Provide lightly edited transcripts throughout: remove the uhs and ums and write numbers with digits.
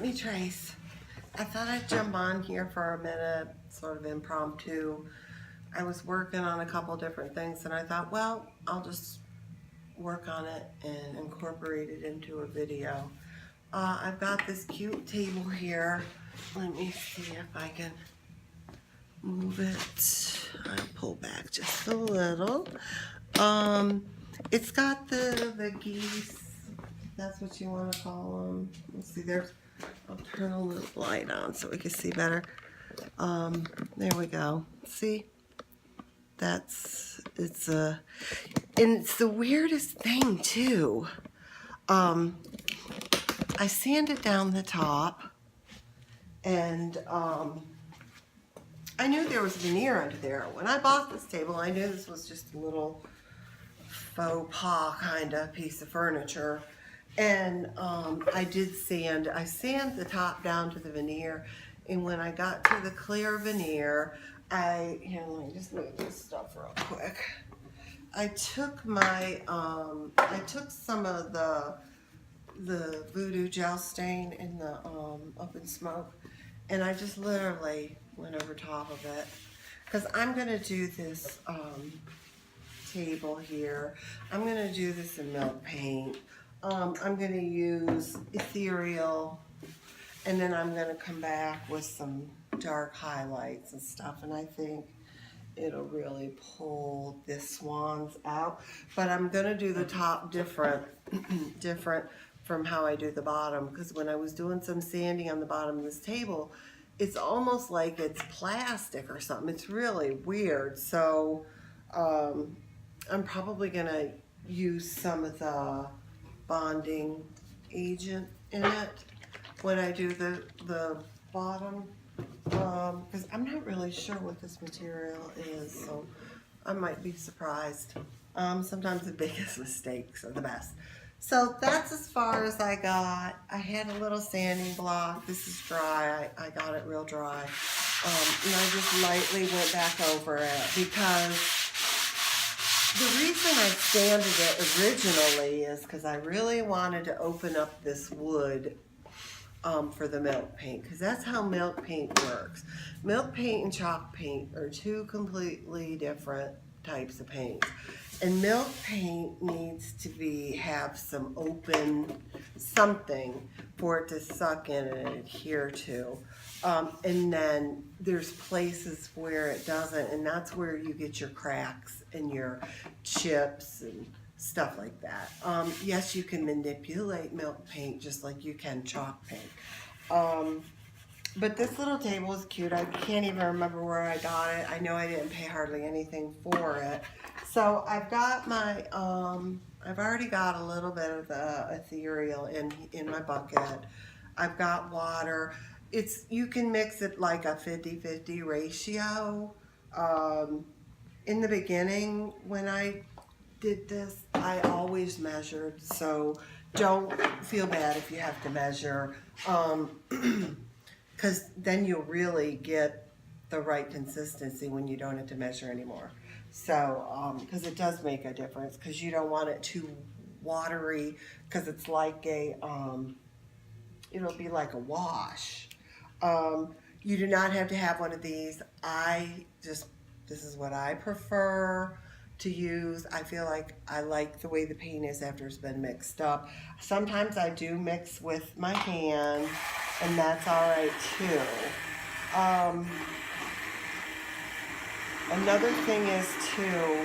me trace. I thought I'd jump on here for a minute, sort of impromptu. I was working on a couple different things and I thought, well, I'll just work on it and incorporate it into a video. I've got this cute table here. Let me see if I can move it. I'll pull back just a little. It's got the geese. That's what you want to call them. Let's see, I'll turn a little light on so we can see better. There we go. See? And it's the weirdest thing too. I sanded down the top and I knew there was veneer under there. When I bought this table, I knew this was just a little faux pas kind of piece of furniture. And I sand the top down to the veneer, and when I got to the clear veneer, let me just move this stuff real quick. I took some of the voodoo gel stain in the open smoke, and I just literally went over top of it, because I'm gonna do this table here. I'm gonna do this in milk paint. I'm going to use ethereal, and then I'm going to come back with some dark highlights and stuff, and I think it'll really pull this swans out. But I'm going to do the top different from how I do the bottom, because when I was doing some sanding on the bottom of this table, it's almost like it's plastic or something. It's really weird. So I'm probably going to use some of the bonding agent in it when I do the bottom, because I'm not really sure what this material is, so I might be surprised. Sometimes the biggest mistakes are the best. So that's as far as I got. I had a little sanding block. This is dry. I got it real dry, and I just lightly went back over it, because the reason I sanded it originally is because I really wanted to open up this wood for the milk paint, because that's how milk paint works. Milk paint and chalk paint are two completely different types of paint. And milk paint needs to have some open something for it to suck in and adhere to. And then there's places where it doesn't, and that's where you get your cracks and your chips and stuff like that. Yes, you can manipulate milk paint just like you can chalk paint. But this little table is cute. I can't even remember where I got it. I know I didn't pay hardly anything for it. So I've got my, I've already got a little bit of the ethereal in my bucket. I've got water. You can mix it like a 50-50 ratio. In the beginning, when I did this, I always measured, so don't feel bad if you have to measure, because then you'll really get the right consistency when you don't have to measure anymore. So, because it does make a difference, because you don't want it too watery, because it's like it'll be like a wash. You do not have to have one of these. This is what I prefer to use. I feel like I like the way the paint is after it's been mixed up. Sometimes I do mix with my hand, and that's all right too. Another thing is too,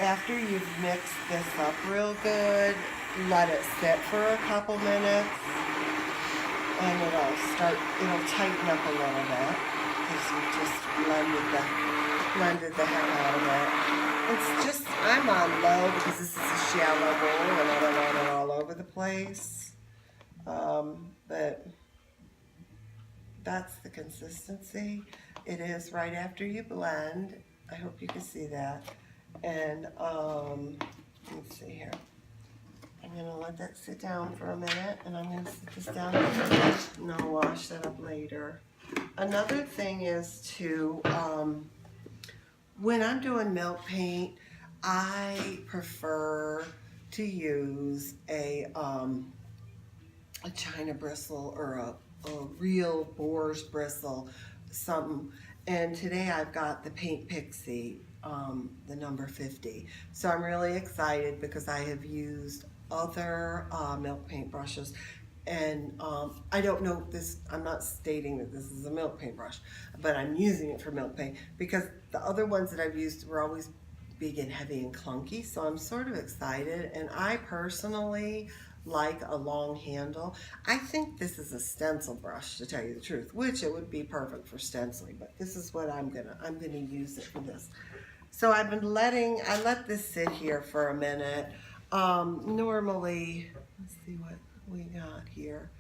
after you've mixed this up real good, let it sit for a couple minutes, and it'll tighten up a little bit, because you just blended the heck out of it. It's just, I'm on low because this is a shallow bowl and I don't want it all over the place. But that's the consistency. It is right after you blend. I hope you can see that. And let's see here. I'm going to let that sit down for a minute, and I'm going to sit this down and I'll wash that up later. Another thing is to, when I'm doing milk paint, I prefer to use a a China bristle or a real boar's bristle, something. And today I've got the Paint Pixie, the number 50. So I'm really excited because I have used other milk paint brushes, and I don't know this, I'm not stating that this is a milk paint brush, but I'm using it for milk paint because the other ones that I've used were always big and heavy and clunky, so I'm sort of excited. And I personally like a long handle. I think this is a stencil brush, to tell you the truth, which it would be perfect for stenciling, but this is what I'm gonna use it for this. So I've been I let this sit here for a minute. Normally, let's see what we got here.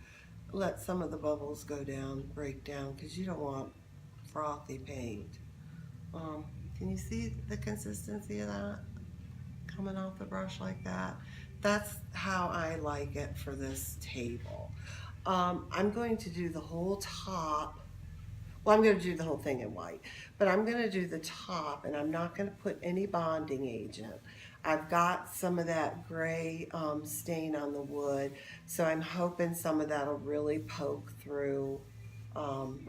Let some of the bubbles go down, break down, because you don't want frothy paint. Can you see the consistency of that coming off the brush like that? That's how I like it for this table. I'm going to do the whole top. Well, I'm going to do the whole thing in white, but I'm going to do the top, and I'm not going to put any bonding agent. I've got some of that gray stain on the wood, so I'm hoping some of that will really poke through on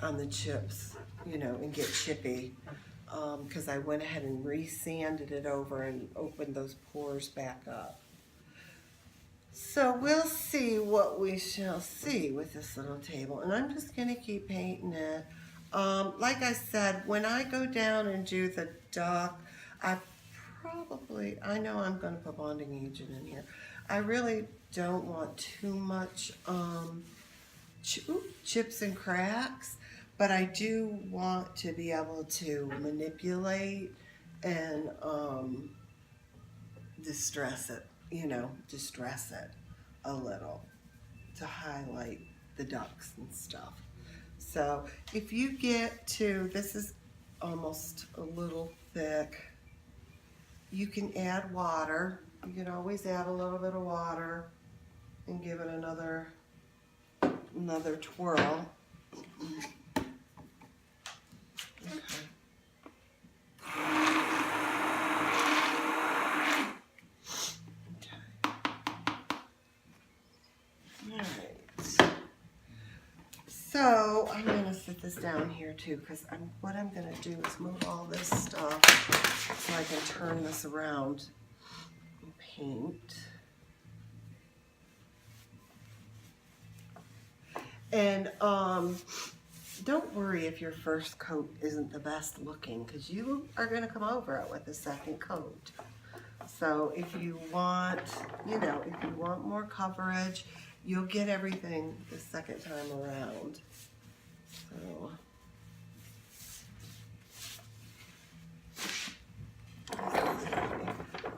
the chips, you know, and get chippy, because I went ahead and re-sanded it over and opened those pores back up. So we'll see what we shall see with this little table, and I'm just going to keep painting it. Like I said, when I go down and do the duck, I know I'm going to put bonding agent in here. I really don't want too much chips and cracks, but I do want to be able to manipulate and distress it a little to highlight the ducks and stuff. So if you get to, this is almost a little thick, you can add water. You can always add a little bit of water and give it another twirl. Okay. So I'm going to sit this down here too, because what I'm going to do is move all this stuff so I can turn this around and paint. And don't worry if your first coat isn't the best looking, because you are going to come over it with a second coat. So if you want, if you want more coverage, you'll get everything the second time around. So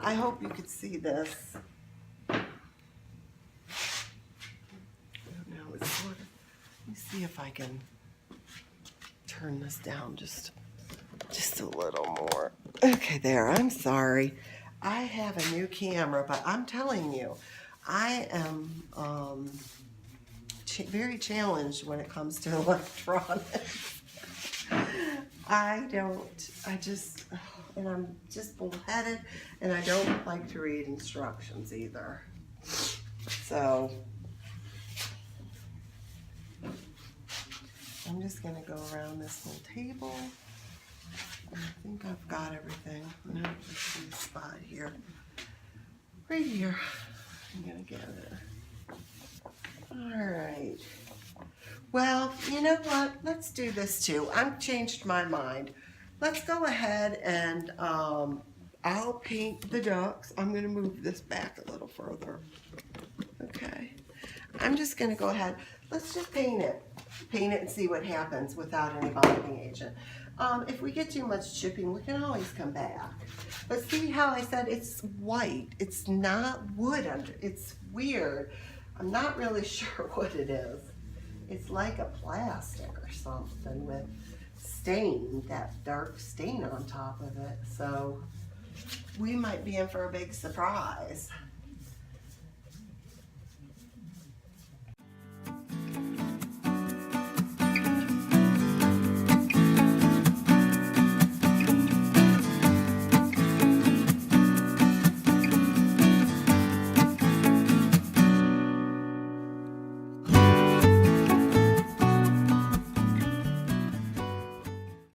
I hope you could see this. I don't know, it's sort of, let me see if I can turn this down just a little more. Okay, there, I'm sorry. I have a new camera, but I'm telling you, I am very challenged when it comes to electronics. And I'm just bullheaded, and I don't like to read instructions either. So I'm just gonna go around this whole table. I think I've got everything. No, let's see a spot here. Right here. I'm gonna get it. Alright. Well, you know what? Let's do this too. I've changed my mind. Let's go ahead and I'll paint the ducks. I'm gonna move this back a little further. Okay. I'm just gonna go ahead. Let's just paint it. Paint it and see what happens without any bonding agent. If we get too much chipping, we can always come back. But see how I said it's white. It's not wood under. It's weird. I'm not really sure what it is. It's like a plastic or something with stain, that dark stain on top of it. So we might be in for a big surprise.